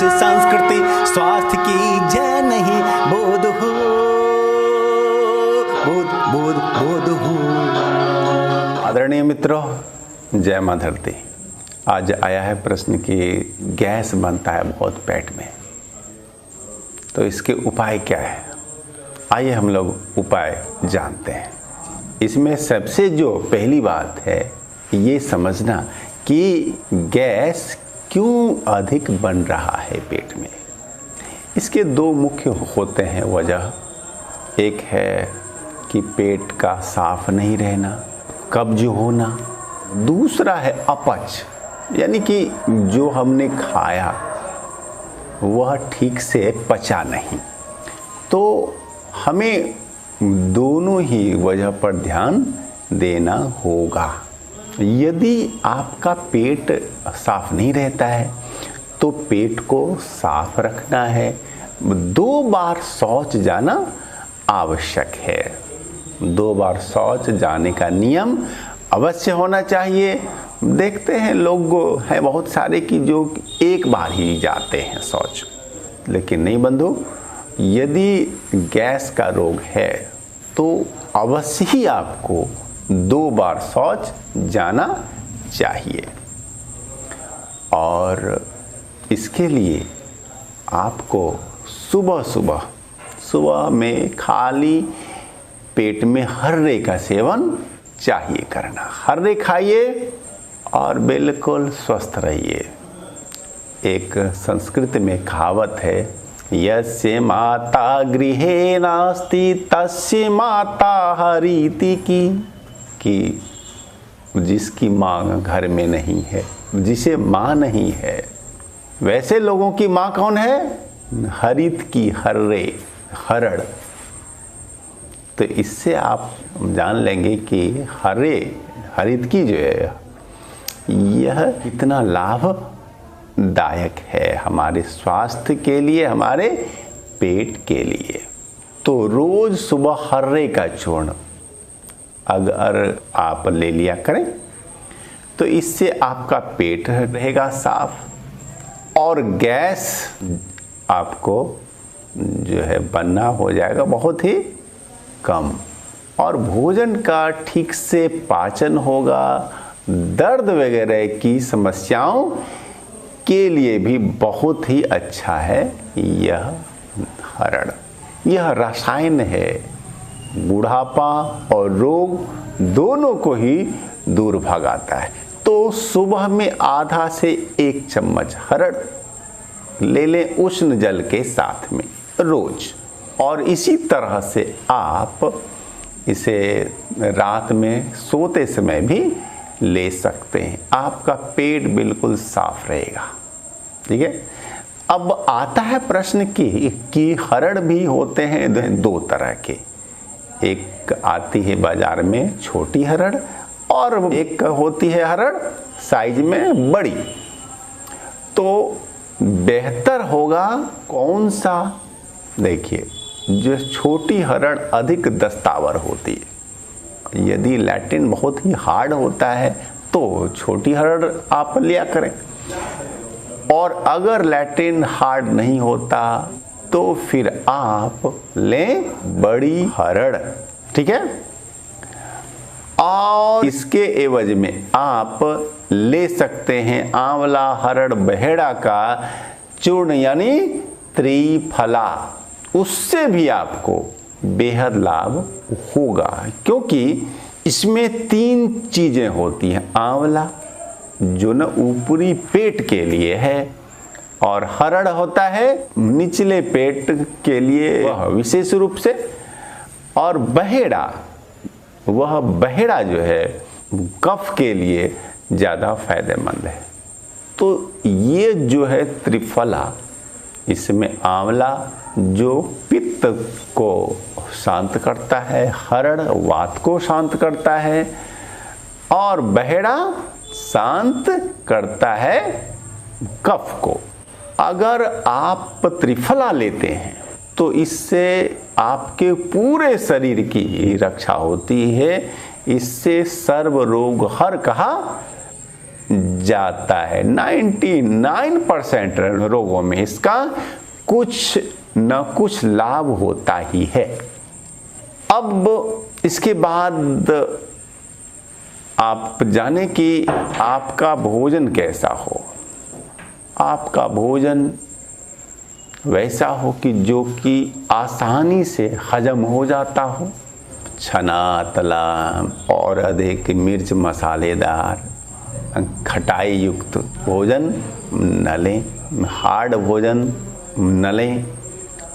संस्कृति स्वास्थ्य की जय नहीं बोध हो, बोध हो। आदरणीय मित्रों, जय मां धरती। आज आया है प्रश्न कि गैस बनता है बहुत पेट में, तो इसके उपाय क्या है। आइए हम लोग उपाय जानते हैं। इसमें सबसे जो पहली बात है ये समझना कि गैस क्यों अधिक बन रहा है पेट में। इसके दो मुख्य होते हैं वजह। एक है कि पेट का साफ नहीं रहना, कब्ज होना। दूसरा है अपच, यानी कि जो हमने खाया वह ठीक से पचा नहीं। तो हमें दोनों ही वजह पर ध्यान देना होगा। यदि आपका पेट साफ नहीं रहता है तो पेट को साफ रखना है। 2 बार शौच जाना आवश्यक है। 2 बार शौच जाने का नियम अवश्य होना चाहिए। देखते हैं लोग हैं बहुत सारे कि जो 1 बार ही जाते हैं शौच, लेकिन नहीं बंधु, यदि गैस का रोग है तो अवश्य ही आपको 2 बार शौच जाना चाहिए। और इसके लिए आपको सुबह में खाली पेट में हर्रे का सेवन चाहिए करना। हर्रे खाइए और बिल्कुल स्वस्थ रहिए। एक संस्कृत में कहावत है, यस्य माता गृहे नास्ति तस्य माता हरीति की, कि जिसकी माँ घर में नहीं है, जिसे माँ नहीं है, वैसे लोगों की माँ कौन है? हरित की, हर्रे, हरड़। तो इससे आप जान लेंगे कि हरित की जो है यह कितना लाभदायक है हमारे स्वास्थ्य के लिए, हमारे पेट के लिए। तो रोज सुबह हर्रे का चूर्ण अगर आप ले लिया करें तो इससे आपका पेट रहेगा साफ और गैस आपको जो है बनना हो जाएगा बहुत ही कम, और भोजन का ठीक से पाचन होगा। दर्द वगैरह की समस्याओं के लिए भी बहुत ही अच्छा है यह हरड़। यह रसायन है, बुढ़ापा और रोग दोनों को ही दूर भगाता है। तो सुबह में आधा से 1 चम्मच हरड़ ले लें उष्ण जल के साथ में रोज। और इसी तरह से आप इसे रात में सोते समय भी ले सकते हैं। आपका पेट बिल्कुल साफ रहेगा। ठीक है। अब आता है प्रश्न कि हरड़ भी होते हैं 2 तरह के। एक आती है बाजार में छोटी हरड़ और एक होती है हरड़ साइज में बड़ी। तो बेहतर होगा कौन सा? देखिए, जो छोटी हरड़ अधिक दस्तावर होती है। यदि लैटिन बहुत ही हार्ड होता है तो छोटी हरड़ आप लिया करें, और अगर लैटिन हार्ड नहीं होता तो फिर आप लें बड़ी हरड़। ठीक है। और इसके एवज में आप ले सकते हैं आंवला हरड़ बहेड़ा का चूर्ण, यानी त्रिफला। उससे भी आपको बेहद लाभ होगा, क्योंकि इसमें 3 चीजें होती हैं। आंवला जो न ऊपरी पेट के लिए है, और हरड़ होता है निचले पेट के लिए वह विशेष रूप से, और बहेड़ा जो है कफ के लिए ज़्यादा फायदेमंद है। तो ये जो है त्रिफला, इसमें आंवला जो पित्त को शांत करता है, हरड़ वात को शांत करता है, और बहेड़ा शांत करता है कफ को। अगर आप त्रिफला लेते हैं तो इससे आपके पूरे शरीर की रक्षा होती है। इससे सर्व रोग हर कहा जाता है। 99% रोगों में इसका कुछ न कुछ लाभ होता ही है। अब इसके बाद आप जाने कि आपका भोजन कैसा हो। आपका भोजन वैसा हो कि जो कि आसानी से हजम हो जाता हो। छना तला और अधिक मिर्च मसालेदार खटाई युक्त भोजन न लें, हार्ड भोजन न लें।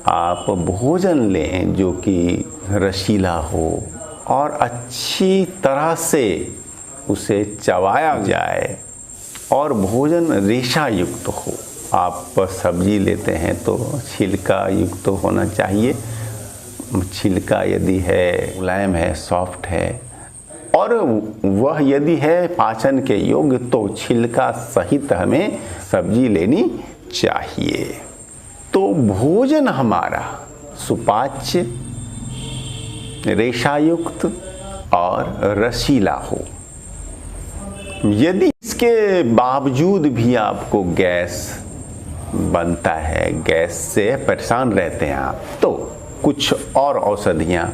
आप भोजन लें जो कि रसीला हो और अच्छी तरह से उसे चबाया जाए और भोजन रेशा युक्त हो। आप सब्जी लेते हैं तो छिलका युक्त होना चाहिए। छिलका यदि है मुलायम है, सॉफ्ट है, और वह यदि है पाचन के योग्य तो छिलका सहित हमें सब्जी लेनी चाहिए। तो भोजन हमारा सुपाच्य, रेशायुक्त और रसीला हो। यदि इसके बावजूद भी आपको गैस बनता है, गैस से परेशान रहते हैं आप, तो कुछ और औषधियाँ,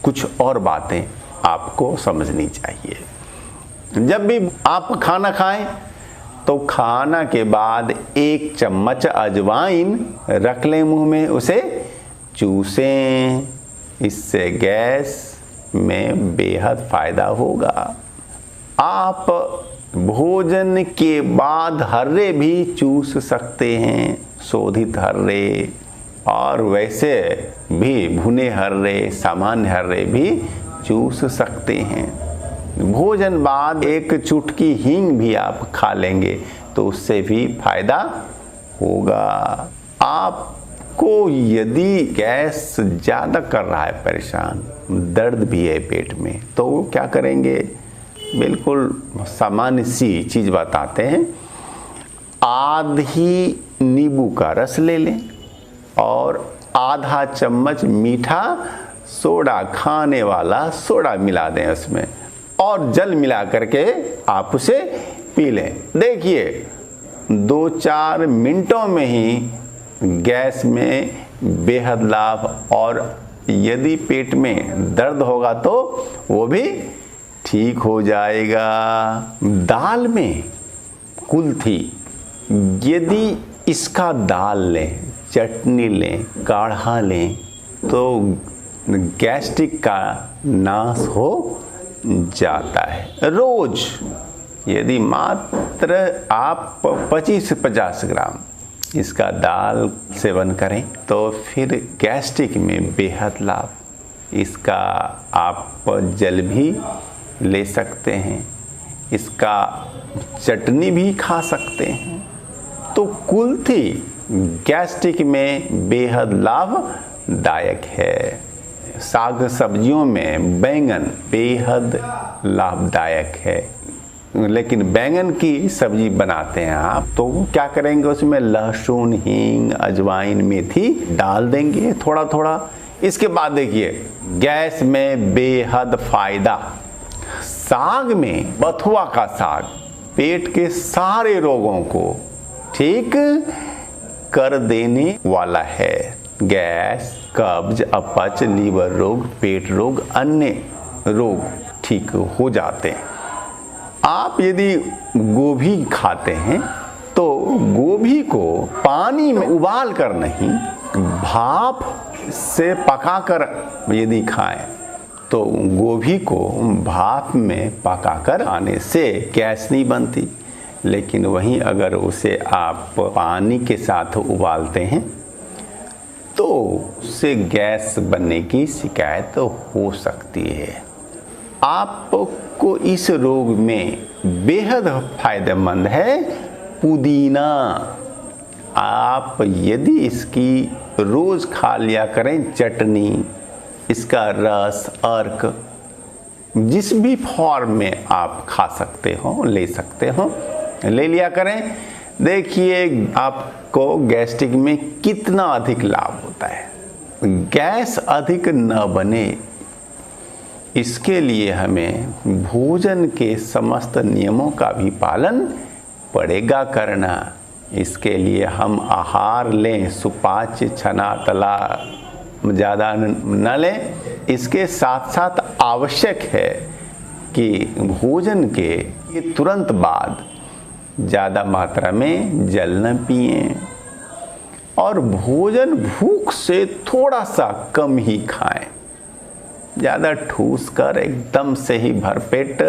कुछ और बातें आपको समझनी चाहिए। जब भी आप खाना खाएं तो खाना के बाद 1 चम्मच अजवाइन रख लें मुंह में, उसे चूसें। इससे गैस में बेहद फायदा होगा। आप भोजन के बाद हर्रे भी चूस सकते हैं, शोधित हर्रे, और वैसे भी भुने हर्रे, सामान्य हर्रे भी चूस सकते हैं। भोजन बाद 1 चुटकी हींग भी आप खा लेंगे तो उससे भी फायदा होगा। आपको यदि गैस ज़्यादा कर रहा है परेशान, दर्द भी है पेट में, तो क्या करेंगे? बिल्कुल सामान्य सी चीज़ बताते हैं। आधी नींबू का रस ले लें और आधा चम्मच मीठा सोडा, खाने वाला सोडा मिला दें उसमें, और जल मिला करके आप उसे पी लें। देखिए 2-4 मिनटों में ही गैस में बेहद लाभ, और यदि पेट में दर्द होगा तो वो भी ठीक हो जाएगा। दाल में कुल्थी, यदि इसका दाल लें, चटनी लें, काढ़ा लें तो गैस्ट्रिक का नाश हो जाता है। रोज यदि मात्र आप 25 से 50 ग्राम इसका दाल सेवन करें तो फिर गैस्ट्रिक में बेहद लाभ। इसका आप जल भी ले सकते हैं, इसका चटनी भी खा सकते हैं। तो कुल्थी गैस्ट्रिक में बेहद लाभदायक है। साग सब्जियों में बैंगन बेहद लाभदायक है। लेकिन बैंगन की सब्जी बनाते हैं आप तो क्या करेंगे? उसमें लहसुन, हींग, अजवाइन, मेथी डाल देंगे थोड़ा थोड़ा। इसके बाद देखिए गैस में बेहद फायदा। साग में बथुआ का साग पेट के सारे रोगों को ठीक कर देने वाला है। गैस, कब्ज, अपच, लीवर रोग, पेट रोग, अन्य रोग ठीक हो जाते हैं। आप यदि गोभी खाते हैं तो गोभी को पानी में उबाल कर नहीं, भाप से पकाकर यदि खाएं तो गोभी को भाप में पकाकर खाने से गैस नहीं बनती। लेकिन वहीं अगर उसे आप पानी के साथ उबालते हैं तो उससे गैस बनने की शिकायत हो सकती है। आपको इस रोग में बेहद फायदेमंद है पुदीना। आप यदि इसकी रोज खा लिया करें, चटनी, इसका रस, अर्क, जिस भी फॉर्म में आप खा सकते हो, ले सकते हो, ले लिया करें। देखिए आपको गैस्ट्रिक में कितना अधिक लाभ होता है। गैस अधिक न बने इसके लिए हमें भोजन के समस्त नियमों का भी पालन पड़ेगा करना। इसके लिए हम आहार लें, सुपाच्य छना तला ज़्यादा न लें। इसके साथ साथ आवश्यक है कि भोजन के तुरंत बाद ज़्यादा मात्रा में जल न पिएं और भोजन भूख से थोड़ा सा कम ही खाएं। ज़्यादा ठूस कर एकदम से ही भरपेट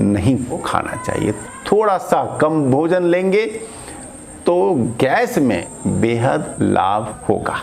नहीं खाना चाहिए। थोड़ा सा कम भोजन लेंगे तो गैस में बेहद लाभ होगा।